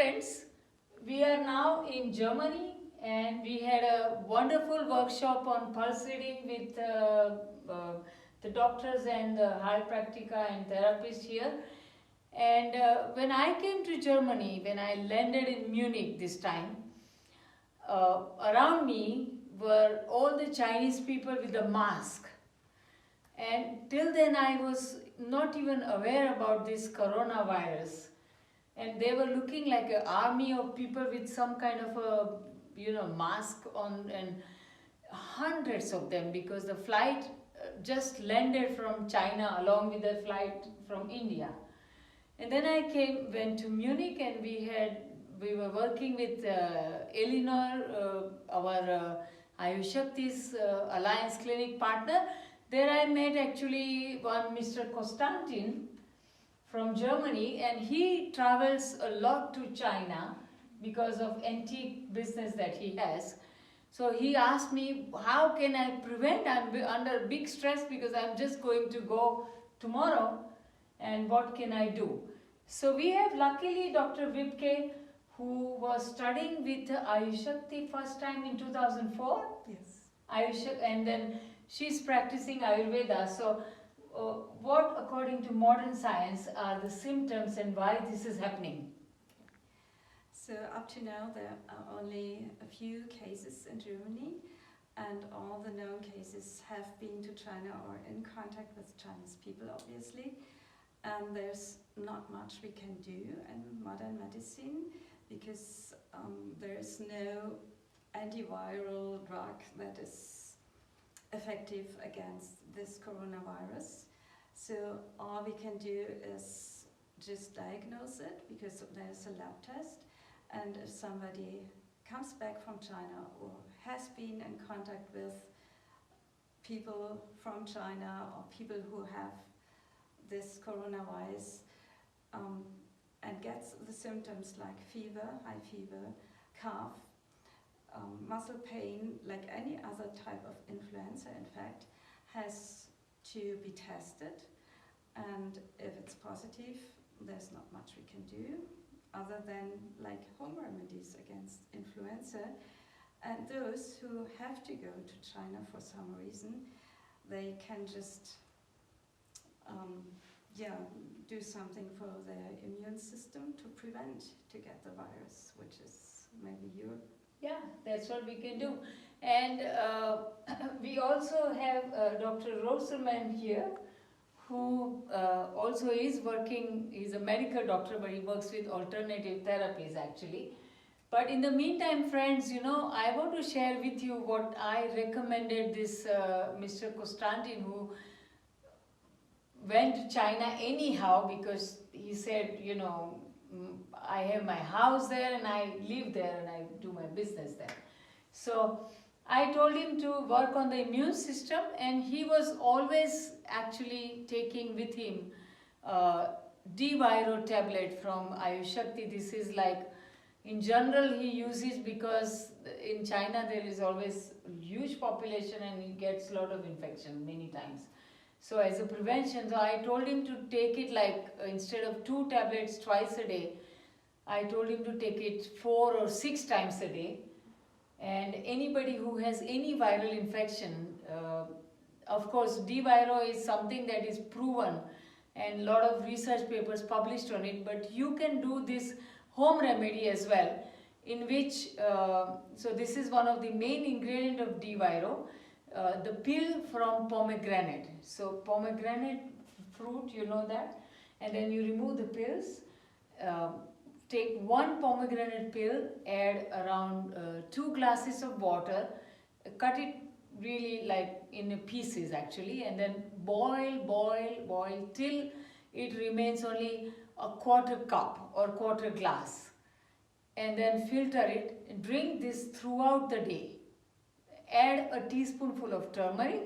friends, we are now in Germany and we had a wonderful workshop on pulse reading with the doctors and the chiropractica and therapists here. And when I came to Germany, when I landed in Munich this time, around me were all the Chinese people with a mask. And till then I was not even aware about this coronavirus. And they were looking like an army of people with some kind of a mask on, and hundreds of them, because the flight just landed from China along with the flight from India. And then I went to Munich, and we were working with Eleanor, our Ayushakti's Alliance Clinic partner. There I met actually one Mr. Konstantin from Germany, and he travels a lot to China because of antique business that he has. So he asked me, how can I prevent? I'm under big stress because I'm just going to go tomorrow, and what can I do? So we have luckily Dr. Vipke, who was studying with Ayushakti first time in 2004. Yes. And then she's practicing Ayurveda. So what, according to modern science, are the symptoms and why this is happening? So up to now there are only a few cases in Germany, and all the known cases have been to China or in contact with Chinese people, obviously. And there's not much we can do in modern medicine because there is no antiviral drug that is effective against this coronavirus. So all we can do is just diagnose it because there's a lab test, and if somebody comes back from China or has been in contact with people from China or people who have this coronavirus and gets the symptoms like fever, high fever, cough, muscle pain, like any other type of influenza, in fact, has to be tested. And if it's positive, there's not much we can do other than like home remedies against influenza. And those who have to go to China for some reason, they can just do something for their immune system to prevent to get the virus, which is maybe your... Yeah, that's what we can do. And we also have Dr. Roserman here, who also is working, he's a medical doctor, but he works with alternative therapies actually. But in the meantime, friends, I want to share with you what I recommended this Mr. Konstantin, who went to China anyhow because he said, I have my house there and I live there and I do my business there. So I told him to work on the immune system, and he was always actually taking with him D-Viro tablet from Ayushakti. This is like, in general he uses because in China there is always huge population and he gets a lot of infection many times. So as a prevention, so I told him to take it like, instead of 2 tablets twice a day, I told him to take it 4 or 6 times a day. And anybody who has any viral infection, of course D-Viro is something that is proven and a lot of research papers published on it, but you can do this home remedy as well, in which, so this is one of the main ingredient of D-Viro, the pill from pomegranate. So pomegranate fruit, you know that, and then you remove the pills, take 1 pomegranate pill, add around 2 glasses of water, cut it really like in pieces actually, and then boil till it remains only a 1/4 cup or 1/4 glass, and then filter it. Drink this throughout the day. Add a teaspoonful of turmeric,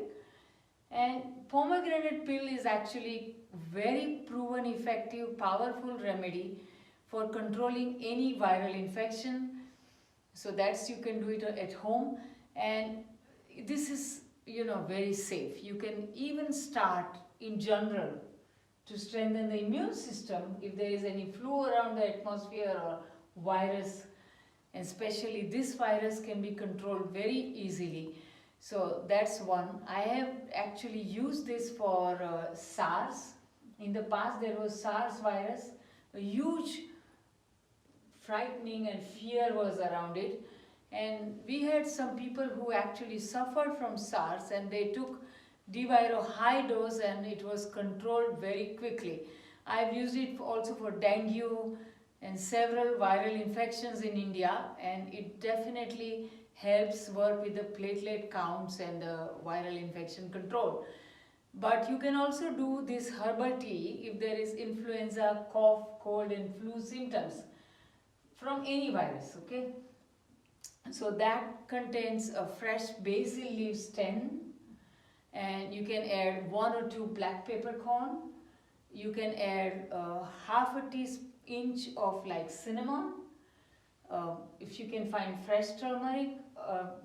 and pomegranate pill is actually very proven effective, powerful remedy for controlling any viral infection. So that's, you can do it at home, and this is very safe. You can even start in general to strengthen the immune system if there is any flu around the atmosphere or virus, and especially this virus can be controlled very easily. So that's one. I have actually used this for SARS. In the past there was SARS virus, a huge frightening and fear was around it, and we had some people who actually suffered from SARS and they took D-Viro high dose and it was controlled very quickly. I've used it also for dengue and several viral infections in India, and it definitely helps work with the platelet counts and the viral infection control. But you can also do this herbal tea if there is influenza, cough, cold and flu symptoms from any virus, okay? So that contains a fresh basil leaf stem, and you can add 1 or 2 black peppercorn. You can add half a teaspoon of like cinnamon. If you can find fresh turmeric,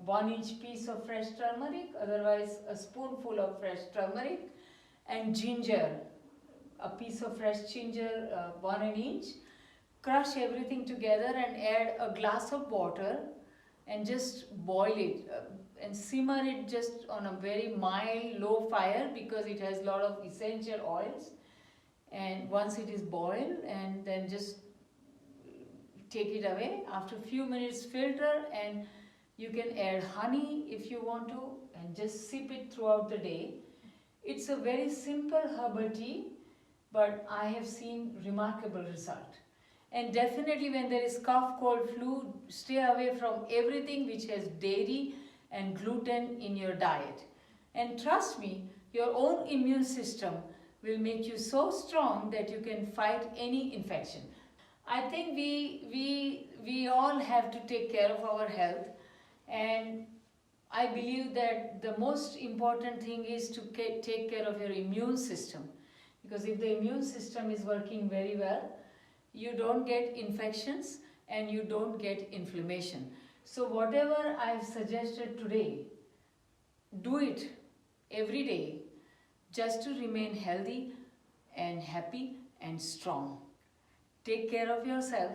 1-inch piece of fresh turmeric, otherwise a spoonful of fresh turmeric, and ginger, a piece of fresh ginger, 1 inch. Crush everything together and add a glass of water and just boil it and simmer it just on a very mild low fire because it has a lot of essential oils. And once it is boiled, and then just take it away. After a few minutes filter, and you can add honey if you want to and just sip it throughout the day. It's a very simple herbal tea, but I have seen remarkable result. And definitely when there is cough, cold, flu, stay away from everything which has dairy and gluten in your diet. And trust me, your own immune system will make you so strong that you can fight any infection. I think we all have to take care of our health, and I believe that the most important thing is to take care of your immune system, because if the immune system is working very well, you don't get infections and you don't get inflammation. So whatever I've suggested today, do it every day just to remain healthy and happy and strong. Take care of yourself